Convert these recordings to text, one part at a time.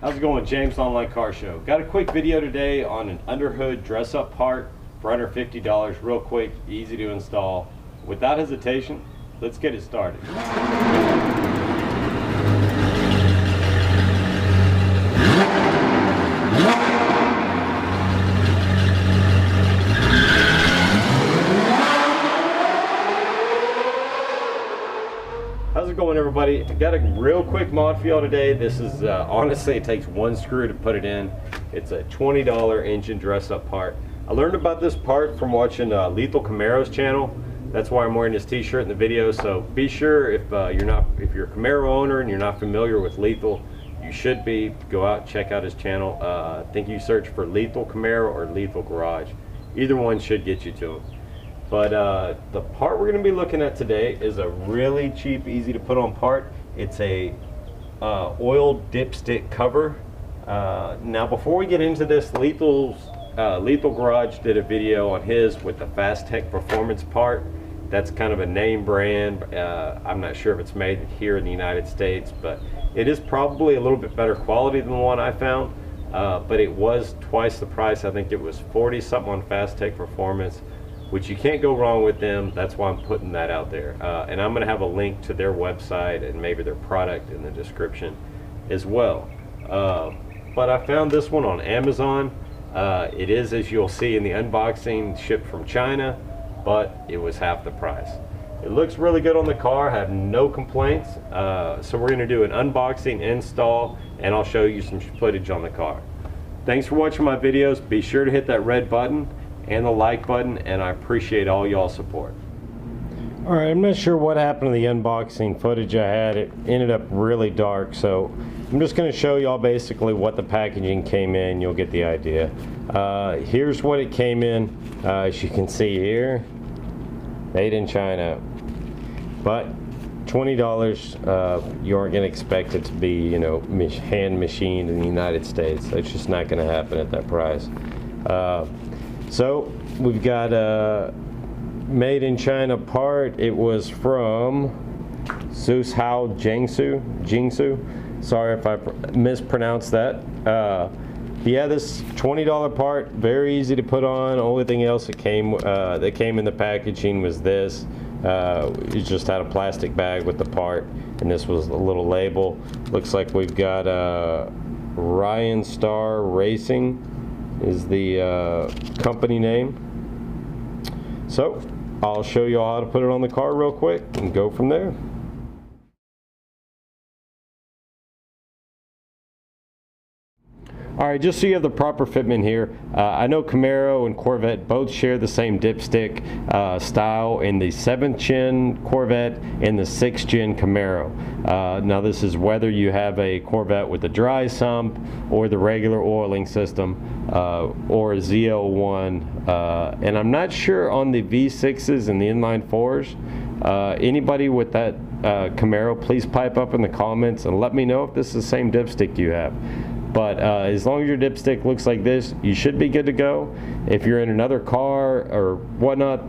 How's it going, James, Online Car Show? Got a quick video today on an underhood dress-up part for under $50, real quick, easy to install. Without hesitation, let's get it started. How's it going, everybody? I got a real quick mod for y'all today. This is honestly, it takes one screw to put it in. It's a $20 engine dress-up part. I learned about this part from watching Lethal Camaros channel. That's why I'm wearing this t-shirt in the video. So be sure, if you're a Camaro owner and you're not familiar with Lethal, you should be. Go out and check out his channel. I think you search for Lethal Camaro or Lethal Garage. Either one should get you to him. But the part we're going to be looking at today is a really cheap, easy to put on part. It's a oil dipstick cover. Now before we get into this, Lethal Garage did a video on his with the Fast Tech Performance part. That's kind of a name brand. I'm not sure if it's made here in the United States, but it is probably a little bit better quality than the one I found. But it was twice the price. I think it was 40 something on Fast Tech Performance, which you can't go wrong with them. That's why I'm putting that out there. And I'm gonna have a link to their website and maybe their product in the description as well. But I found this one on Amazon. It is, as you'll see in the unboxing, shipped from China, but it was half the price. It looks really good on the car, I have no complaints. So we're gonna do an unboxing, install, and I'll show you some footage on the car. Thanks for watching my videos. Be sure to hit that red button and the like button, and I appreciate all y'all's support. All right, I'm not sure what happened to the unboxing footage I had. It ended up really dark, so I'm just going to show y'all basically what the packaging came in. You'll get the idea. Here's what it came in. As you can see here, made in China, but $20. You aren't going to expect it to be, you know, hand machined in the United States. That's just not going to happen at that price. So we've got a made in China part. It was from Suzhou Jingsu. Sorry if I mispronounced that. Yeah, this $20 part, very easy to put on. Only thing else that came in the packaging was this. It just had a plastic bag with the part, and this was a little label. Looks like we've got Ryan Star Racing is the company name. So I'll show you all how to put it on the car real quick and go from there. All right, just so you have the proper fitment here, I know Camaro and Corvette both share the same dipstick style in the 7th gen Corvette and the 6th gen Camaro. Now this is whether you have a Corvette with a dry sump or the regular oiling system or a Z01. And I'm not sure on the V6s and the inline 4s. Anybody with that Camaro, please pipe up in the comments and let me know if this is the same dipstick you have. But as long as your dipstick looks like this, you should be good to go. If you're in another car or whatnot,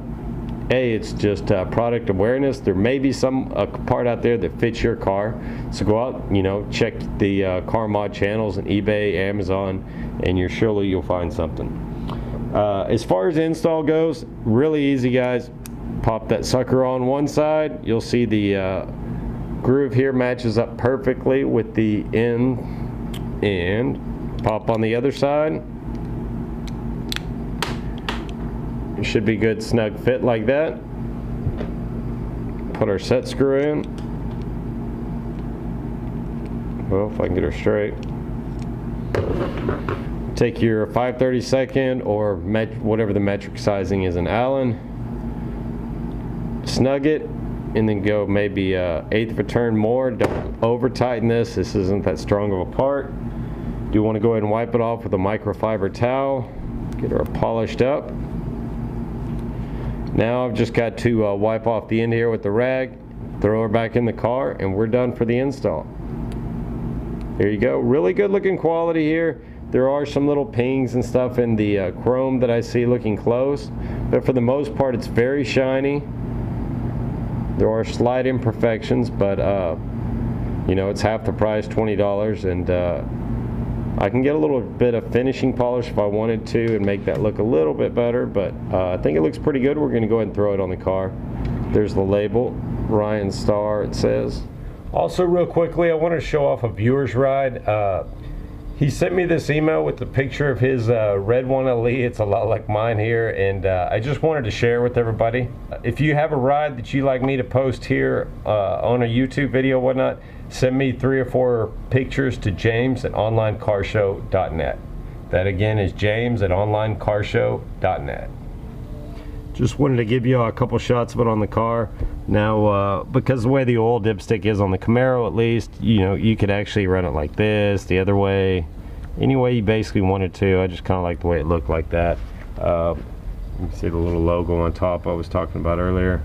hey, it's just product awareness. There may be some part out there that fits your car. So go out, you know, check the car mod channels on eBay, Amazon, and surely you'll find something. As far as install goes, really easy, guys. Pop that sucker on one side. You'll see the groove here matches up perfectly with the end. And pop on the other side. It should be good, snug fit like that. Put our set screw in. Well, if I can get her straight. Take your 5/32 or whatever the metric sizing is in Allen. Snug it, and then go maybe 1/8 of a turn more. Don't over tighten this. This isn't that strong of a part. Do want to go ahead and wipe it off with a microfiber towel. Get her polished up. Now I've just got to wipe off the end here with the rag, throw her back in the car, and we're done for the install. There you go. Really good looking quality here. There are some little pings and stuff in the chrome that I see looking close, but for the most part it's very shiny. There are slight imperfections, but you know, it's half the price, $20, and I can get a little bit of finishing polish if I wanted to and make that look a little bit better, but I think it looks pretty good. We're going to go ahead and throw it on the car. There's the label, Ryan Star, it says. Also, real quickly, I want to show off a viewer's ride. He sent me this email with the picture of his red one LE. It's a lot like mine here, and I just wanted to share with everybody. If you have a ride that you'd like me to post here on a YouTube video or whatnot, send me 3 or 4 pictures to James at OnlineCarShow.net. That again is James at OnlineCarShow.net. Just wanted to give you a couple shots of it on the car. Now, because the way the oil dipstick is on the Camaro, at least, you know, you could actually run it like this, the other way, any way you basically wanted to. I just kind of like the way it looked like that. You can see the little logo on top I was talking about earlier.